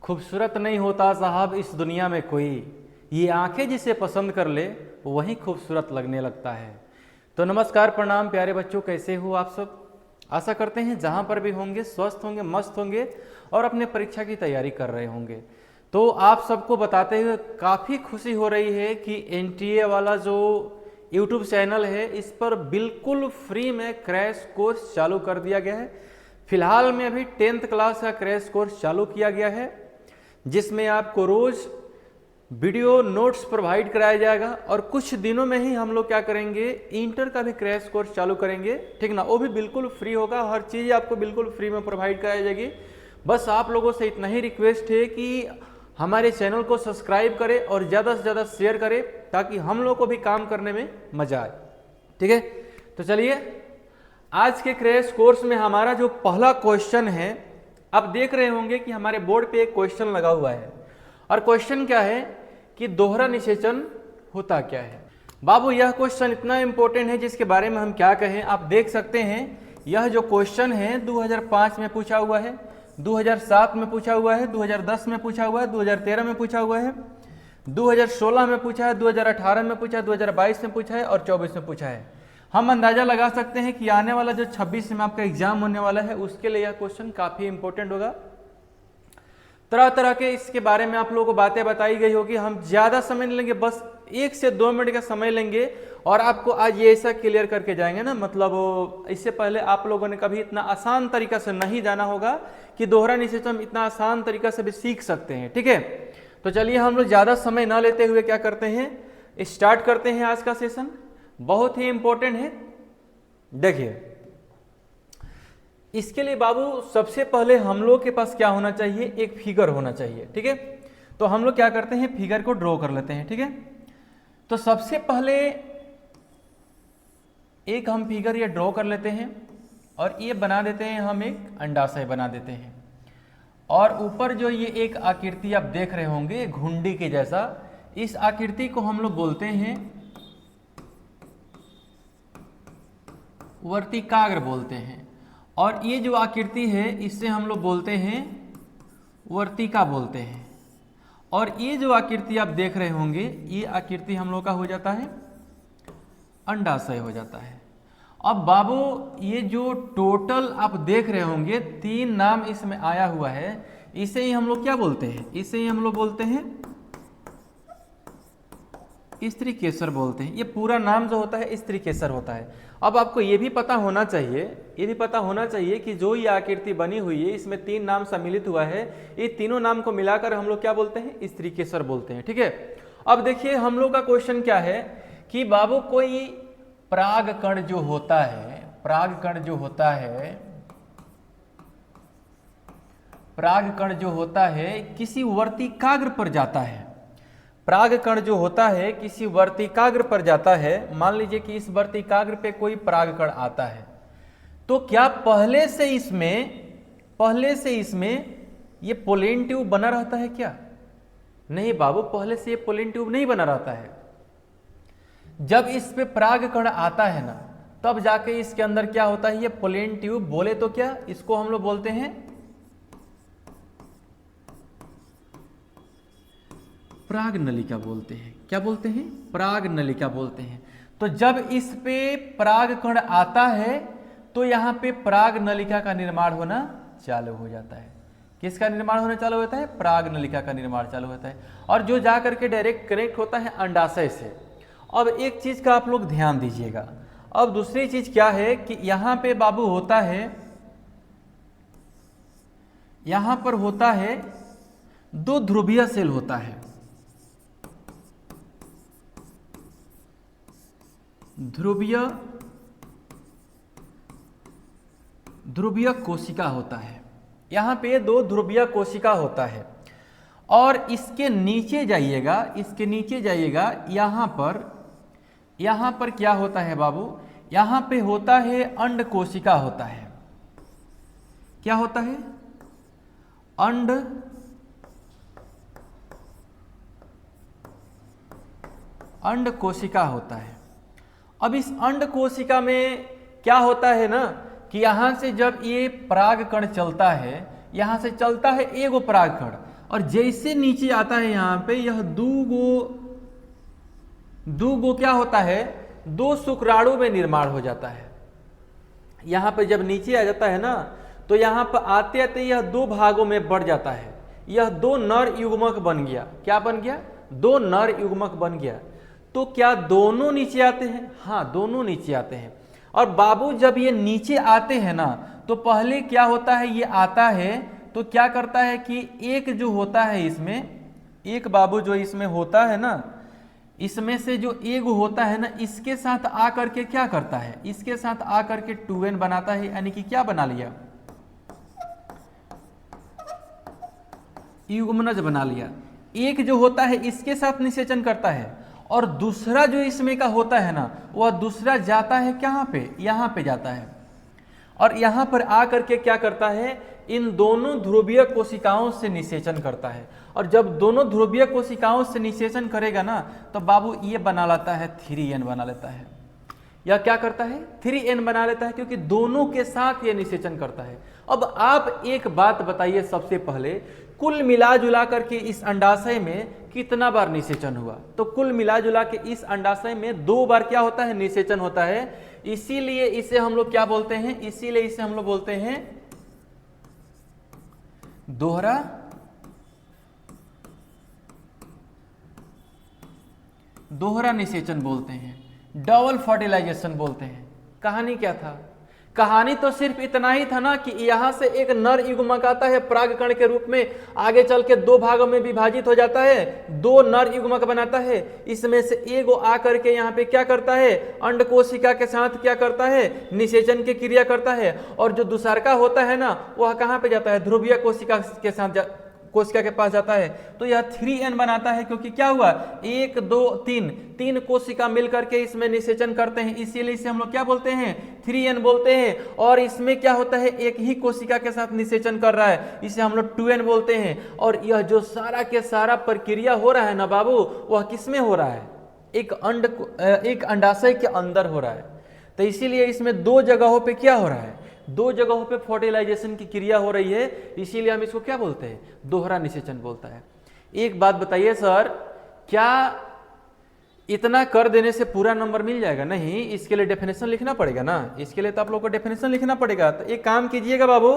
खूबसूरत नहीं होता साहब इस दुनिया में कोई, ये आंखें जिसे पसंद कर ले वही खूबसूरत लगने लगता है। तो नमस्कार, प्रणाम प्यारे बच्चों, कैसे हो आप सब। आशा करते हैं जहाँ पर भी होंगे स्वस्थ होंगे, मस्त होंगे और अपने परीक्षा की तैयारी कर रहे होंगे। तो आप सबको बताते हुए काफ़ी खुशी हो रही है कि एनटीए वाला जो यूट्यूब चैनल है इस पर बिल्कुल फ्री में क्रैश कोर्स चालू कर दिया गया है। फिलहाल में अभी 10th क्लास का क्रैश कोर्स चालू किया गया है, जिसमें आपको रोज वीडियो नोट्स प्रोवाइड कराया जाएगा और कुछ दिनों में ही हम लोग क्या करेंगे, इंटर का भी क्रैश कोर्स चालू करेंगे, ठीक ना। वो भी बिल्कुल फ्री होगा, हर चीज़ आपको बिल्कुल फ्री में प्रोवाइड कराई जाएगी। बस आप लोगों से इतना ही रिक्वेस्ट है कि हमारे चैनल को सब्सक्राइब करें और ज़्यादा से ज़्यादा शेयर करें ताकि हम लोग को भी काम करने में मजा आए, ठीक है। तो चलिए आज के क्रैश कोर्स में हमारा जो पहला क्वेश्चन है, आप देख रहे होंगे कि हमारे बोर्ड पे एक क्वेश्चन लगा हुआ है और क्वेश्चन क्या है कि दोहरा निषेचन होता क्या है। बाबू यह क्वेश्चन इतना इंपॉर्टेंट है जिसके बारे में हम क्या कहें। आप देख सकते हैं यह जो क्वेश्चन है 2005 में पूछा हुआ है, 2007 में पूछा हुआ है, 2010 में पूछा हुआ है, 2013 में पूछा हुआ है, 2016 में पूछा है, 2018 में पूछा है, 2022 में पूछा है और 24 में पूछा है। हम अंदाजा लगा सकते हैं कि आने वाला जो 26 में आपका एग्जाम होने वाला है उसके लिए यह क्वेश्चन काफी इंपॉर्टेंट होगा। तरह तरह के इसके बारे में आप लोगों को बातें बताई गई होगी। हम ज्यादा समय नहीं लेंगे, बस 1 से 2 मिनट का समय लेंगे और आपको आज ये ऐसा क्लियर करके जाएंगे ना। मतलब इससे पहले आप लोगों ने कभी इतना आसान तरीका से नहीं जाना होगा कि दोहरा निषेचन इतना आसान तरीका से भी सीख सकते हैं, ठीक है। तो चलिए हम लोग ज्यादा समय ना लेते हुए क्या करते हैं, स्टार्ट करते हैं आज का सेशन। बहुत ही इंपॉर्टेंट है। देखिए इसके लिए बाबू सबसे पहले हम लोग के पास क्या होना चाहिए, एक फिगर होना चाहिए, ठीक है। तो हम लोग क्या करते हैं, फिगर को ड्रॉ कर लेते हैं, ठीक है। तो सबसे पहले एक हम फिगर ये ड्रॉ कर लेते हैं और ये बना देते हैं, हम एक अंडाशय बना देते हैं और ऊपर जो ये एक आकृति आप देख रहे होंगे घुंडी के जैसा, इस आकृति को हम लोग बोलते हैं वर्तिकाग्र बोलते हैं और ये जो आकृति है इससे हम लोग बोलते हैं वर्तिका बोलते हैं। और ये जो आकृति आप देख रहे होंगे ये आकृति हम लोग का हो जाता है अंडाशय हो जाता है। अब बाबू ये जो टोटल आप देख रहे होंगे 3 नाम इसमें आया हुआ है, इसे ही हम लोग क्या बोलते हैं, इसे ही हम लोग बोलते हैं स्त्रीकेसर बोलते हैं। ये पूरा नाम जो होता है स्त्रीकेसर होता है। अब आपको ये भी पता होना चाहिए, ये भी पता होना चाहिए कि जो ये आकृति बनी हुई है इसमें 3 नाम सम्मिलित हुआ है, ये तीनों नाम को मिलाकर हम लोग क्या बोलते हैं, स्त्रीकेसर बोलते हैं, ठीक है। अब देखिए हम लोग का क्वेश्चन क्या है कि बाबू कोई पराग कण जो होता है, पराग कण जो होता है, पराग कण जो होता है किसी वर्तिकाग्र पर जाता है। पराग कण जो होता है किसी वर्तिकाग्र पर जाता है, मान लीजिए कि इस वर्तिकाग्र पे कोई पराग कण आता है, तो क्या पहले से इसमें ये पोलेन ट्यूब बना रहता है क्या? नहीं बाबू, पहले से ये पोलेन ट्यूब नहीं बना रहता है। जब इस पे पराग कण आता है ना, तब जाके इसके अंदर क्या होता है, ये पोलेन ट्यूब बोले तो क्या, इसको हम लोग बोलते हैं पराग नलिका बोलते हैं। क्या बोलते हैं, पराग नलिका बोलते हैं। तो जब इस पे पराग कण आता है तो यहाँ पे पराग नलिका का निर्माण होना चालू हो जाता है। किसका निर्माण होना चालू होता है, पराग नलिका का निर्माण चालू होता है और जो जा करके डायरेक्ट कनेक्ट होता है अंडाशय से। अब एक चीज का आप लोग ध्यान दीजिएगा। अब दूसरी चीज क्या है कि यहाँ पे बाबू होता है, यहां पर होता है 2 ध्रुवीय सेल होता है, ध्रुवीय कोशिका होता है। यहां पे 2 ध्रुवीय कोशिका होता है और इसके नीचे जाइएगा, इसके नीचे जाइएगा, यहां पर क्या होता है बाबू, यहां पे होता है अंड कोशिका होता है। क्या होता है, अंड कोशिका होता है। अब इस अंड कोशिका में क्या होता है ना कि यहां से जब ये पराग कण चलता है, यहां से चलता है एगो पराग कण और जैसे नीचे आता है यहाँ पे यह दो गो क्या होता है, दो शुक्राणु में निर्माण हो जाता है। यहाँ पे जब नीचे आ जाता है ना तो यहाँ पर आते आते यह दो भागों में बढ़ जाता है। यह दो नर युग्मक बन गया। क्या बन गया? दो नर युग्मक बन गया। तो क्या दोनों नीचे आते हैं? हाँ, दोनों नीचे आते हैं। और बाबू जब ये नीचे आते हैं ना तो पहले क्या होता है, ये आता है तो क्या करता है कि एक जो होता है इसमें, एक बाबू जो इसमें होता है ना, इसमें से जो एक होता है ना, इसके साथ आकर के क्या करता है, इसके साथ आकर के 2n बनाता है। यानी कि क्या बना लिया, युग्मनज बना लिया। एक जो होता है इसके साथ निषेचन करता है और दूसरा जो इसमें का होता है ना वह दूसरा जाता है कहाँ पे, यहाँ पे जाता है। और यहाँ पर आकर के क्या करता है, इन दोनों ध्रुवीय कोशिकाओं से निषेचन करता है। और जब दोनों ध्रुवीय कोशिकाओं से निषेचन करेगा ना तो बाबू ये बना लेता है 3n बना लेता है। या क्या करता है, 3n बना लेता है, क्योंकि दोनों के साथ ये निषेचन करता है। अब आप एक बात बताइए, सबसे पहले कुल मिला जुला करके इस अंडाशय में कितना बार निषेचन हुआ? तो कुल मिला जुला के इस अंडाशय में 2 बार क्या होता है, निषेचन होता है। इसीलिए इसे हम लोग क्या बोलते हैं, इसीलिए इसे हम लोग बोलते हैं दोहरा निषेचन बोलते हैं, डबल फर्टिलाइजेशन बोलते हैं। कहानी क्या था? कहानी तो सिर्फ इतना ही था ना कि यहां से एक नर युग्मक आता है परागकण के रूप में, आगे चल के 2 भागों में विभाजित हो जाता है, 2 नर युग्मक बनाता है। इसमें से एक आकर के यहाँ पे क्या करता है, अंड कोशिका के साथ क्या करता है, निषेचन की क्रिया करता है। और जो दूसरका होता है ना वह कहाँ पे जाता है, ध्रुवीय कोशिका के साथ कोशिका के पास जाता है। तो यह 3n बनाता है, क्योंकि क्या हुआ, 1 2 3 कोशिका मिलकर के इसमें निषेचन करते हैं। इसीलिए इसे हम लोग क्या बोलते हैं, 3n बोलते हैं। और इसमें क्या होता है, एक ही कोशिका के साथ निषेचन कर रहा है, इसे हम लोग 2n बोलते हैं। और यह जो सारा के सारा प्रक्रिया हो रहा है ना बाबू, वह किसमें हो रहा है, एक अंडाशय के अंदर हो रहा है। तो इसीलिए इसमें 2 जगहों पे क्या हो रहा है, 2 जगहों पे फर्टिलाइजेशन की क्रिया हो रही है। इसीलिए हम इसको क्या बोलते हैं, दोहरा निषेचन बोलता है। एक बात बताइए सर, क्या इतना कर देने से पूरा नंबर मिल जाएगा? नहीं, इसके लिए डेफिनेशन लिखना पड़ेगा ना। इसके लिए तो आप लोग को डेफिनेशन लिखना पड़ेगा। तो एक काम कीजिएगा बाबू,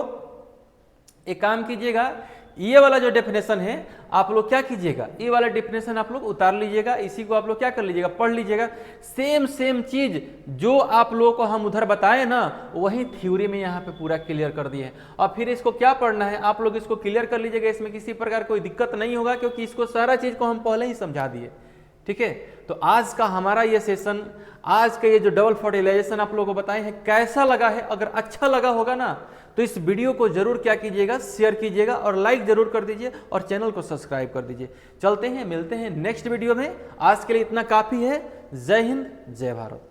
एक काम कीजिएगा, ये वाला जो डेफिनेशन है आप लोग क्या कीजिएगा, ये वाला डेफिनेशन आप लोग उतार लीजिएगा, इसी को आप लोग क्या कर लीजिएगा, पढ़ लीजिएगा। सेम चीज जो आप लोगों को हम उधर बताए ना वही थ्योरी में यहाँ पे पूरा क्लियर कर दिए। और फिर इसको क्या पढ़ना है, आप लोग इसको क्लियर कर लीजिएगा, इसमें किसी प्रकार कोई दिक्कत नहीं होगा, क्योंकि इसको सारा चीज को हम पहले ही समझा दिए। ठीक है, तो आज का हमारा ये सेशन, आज का ये जो डबल फर्टिलाइजेशन आप लोगों को बताए हैं, कैसा लगा है? अगर अच्छा लगा होगा ना तो इस वीडियो को जरूर क्या कीजिएगा, शेयर कीजिएगा और लाइक जरूर कर दीजिए और चैनल को सब्सक्राइब कर दीजिए। चलते हैं, मिलते हैं नेक्स्ट वीडियो में। आज के लिए इतना काफी है। जय हिंद, जय भारत।